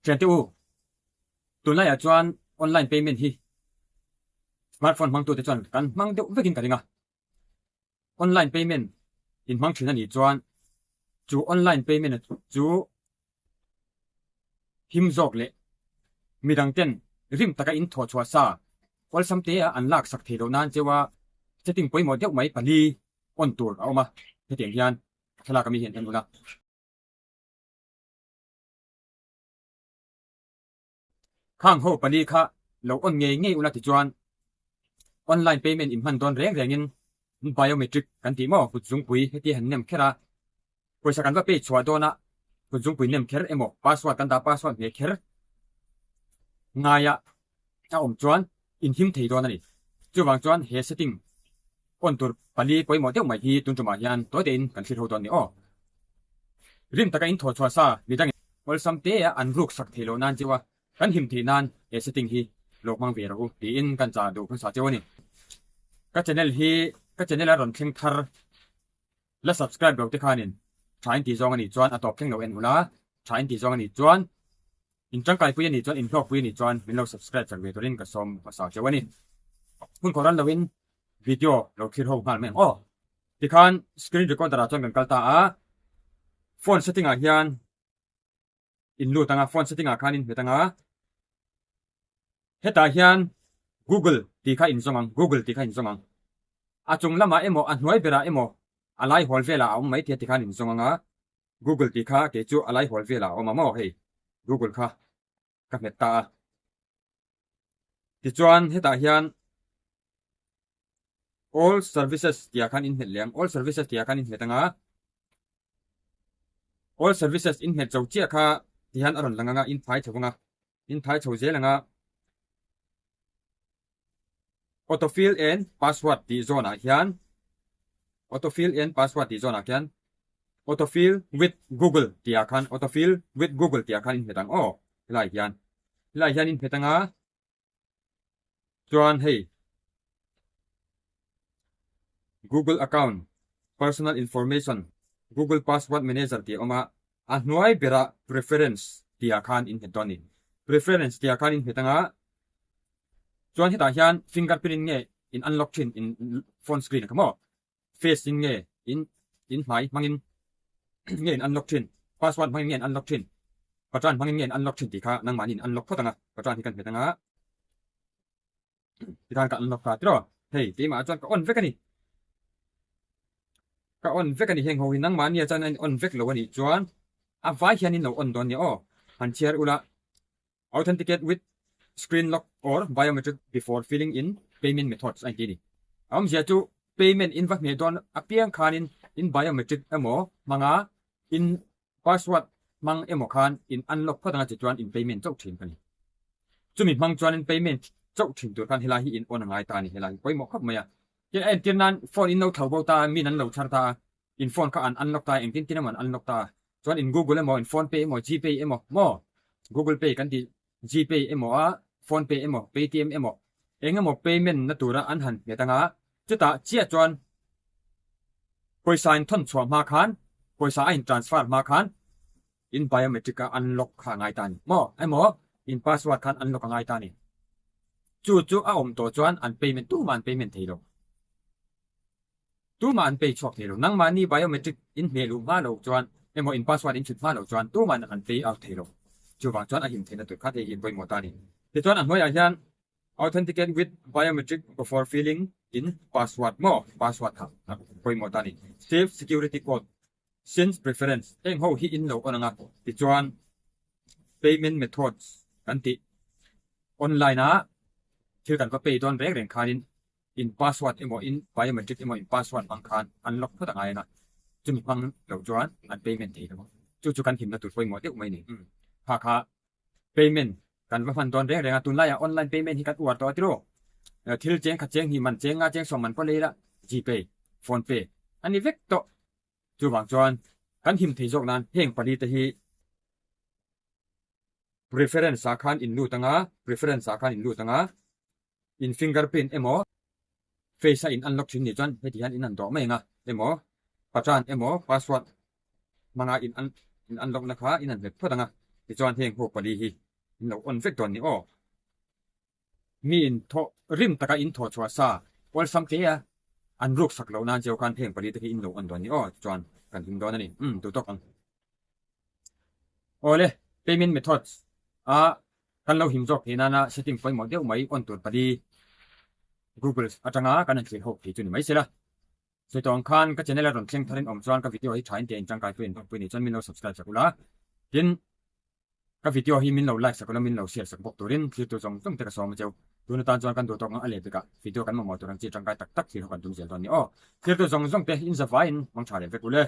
Trend tu Tunah ya chuan online payment hi smartphone mang tu te chuan kan mang deuh vekin ka ringa online payment in mang thina ni chuan chu online payment chu him zok le midang ten rim taka in tho chwa sa awlsam te a an lak sak thelo nan chewa setting poi mo deuh mai pali on tur awma hetiang hian thala kami hian en ula khang ho pali kha lo on nge ula ti chuan online payment in man don reng rengin biometric kan ti mo puchung pui heti han nem khera poisa kan va pe chwa dona puchung pui nem kher emo password kan da password me kher ngaya a chuan in him thei dona ni chuwang chuan he setting on tur pali poi mo deuh mai hi tuntuma hian toy dein kan thil ho don ni o rim taka in tho chwa sa midang awlsam te a an ruk sak thelo nan chewa kan him thi nan he setting hi lok mang ve ro ti in kan cha do kan sa chewani ka channel a ron thleng thar la subscribe lo te khanin thain ti zong ani chuan atop thleng lo en ula thain ti zong ani chuan in tangkai pui ani chuan in hlok pui ani chuan min lo subscribe chak ve torin ka som ka sa chewani hun koran lo in video lo khir ho hal men ti khan screen recorder a chuan kan kalta a phone setting a hian in lu tanga phone setting a khanin hetanga heta hian Google ti kha in zongang Google ti kha in zongang achung lama emo a hnuai bera emo alai hol vela a mai ti khan in zonganga Google ti kha ke chu alai hol vela o ma mo hei Google kha ka meta ti chuan heta hian all services ti khan in heliang all services ti khan in hetanga all services in het chau chia kha ti han aron langanga in thai chawanga in thai chau zelanga autofill and password ti zona hian autofill and password ti zona hian autofill with Google ti khan autofill with Google ti khan in hetang lai hian in hetanga chuan hei Google account personal information Google password manager ti oma a hnuai bera preference ti khan in hetoni preference ti khan in hetanga chuan heta hian fingerprint nge in unlock thin in phone screen kamo face nge in hmai hmangin nge in unlock thin password hmangin nge in unlock thin patran hmangin nge in unlock thin ti kha nang manin unlock photanga patran hi kan hetanga ti kan ka unlock ka tro hei ti ma chuan ka on vekani heng ho nang mania chan on vek lo ani chuan a vai hian in lo on don ni han chiar ula authenticate with screen lock or biometric before filling in payment methods ai ti ni zia chu payment in va me don apiang khanin in biometric emo manga in password mang emo khan in unlock photanga chi chuan in payment chok thin kani chumi mang chuan in payment chok thin tur kan hila hi in on ngai ta ni hila poi mo khop maya ke en tin nan phone in no thau bo ta min an lo char ta in phone ka an unlock ta en tin tin man unlock ta chuan in Google emo in PhonePe emo GPay emo Google Pay kan ti GPay emo PhonePe emo Paytm emo engamo payment na tura an han metanga chuta chia chuan poisa in thon chwa ma khan poisa in transfer ma khan in biometric unlock kha ngai ta ni emo in password khan unlock ngai ta ni chu a to chuan an payment tu man payment theilo tu man pay chok theilo nang mani biometric in melu ma lo chuan emo in password in chut ma lo chuan tu man an pay out theilo chu wang chuan a him thena tu kha te hin poi mo ta ni ti chuan an hoi a hian authenticate with biometric before filling in password password ha poi mo ta ni save security code since preference eng ho hi in lo onanga ti chuan payment methods kan ti online thil kan va pay don rek reng khanin in password emo in biometric emo in password ang khan unlock phota ngai na chumi phang lo chuan an payment thei lo chu kan him na tu poi mo deuh mai ni kha payment kan va fan don rek renga tunla ya online payment hi kan uar to tiro thil cheng kha cheng hi man cheng nga cheng som man ko leila GPay PhonePe ani vek to chu wang chuan kan him thei jok nan heng pali te hi preference sa khan in lu tanga in fingerprint emo face in unlock thin ni chuan heti han in an do mai nga emo patran emo password manga in unlock na kha in an vek photanga ที่จวนเฮงโหปดีฮีเราอ่อนเฟกตัวนี้อ้อมีอินโทริมตะกะอินโทชัวซาวันสัมเกียอันรูกสักเหล่านั้นเจ้าการเพ่งปดีตะกี้อินเราอ่อนตัวนี้อ้อจวนกันถึงดอนนั่นนี่ตัวตกันโอ้เลย payment methods กันเราหิมจอกเห็นนะ setting ไฟหมดเดียวไม่อ่อนตัวปดี Google อาจารย์กันนั่นคือหกที่จุดไม่ใช่ละส่วนตอนคันก็จะในระดับเชิงทารินอมจวนกับวิดีโอที่ถ่ายเตียนจังกายเป็นปุ่นนี้จนมีเรา subscribe สักกุละยินกับวิดีโอที่มีเรา like สักกุละมีเรา share สักบอกตัวรินคือตัวจงต้องแต่กระสอบมาเจ้าตัวนั้นตอนจวนกันตัวตรงอะไรไปกับวิดีโอกันมาหมดตัวนั้นจีจังกายตักตักที่เรากันดูเสียตอนนี้อ้อคือตัวจงต้องแต่อินสฟายน์มังชาเรียนไปกูเลย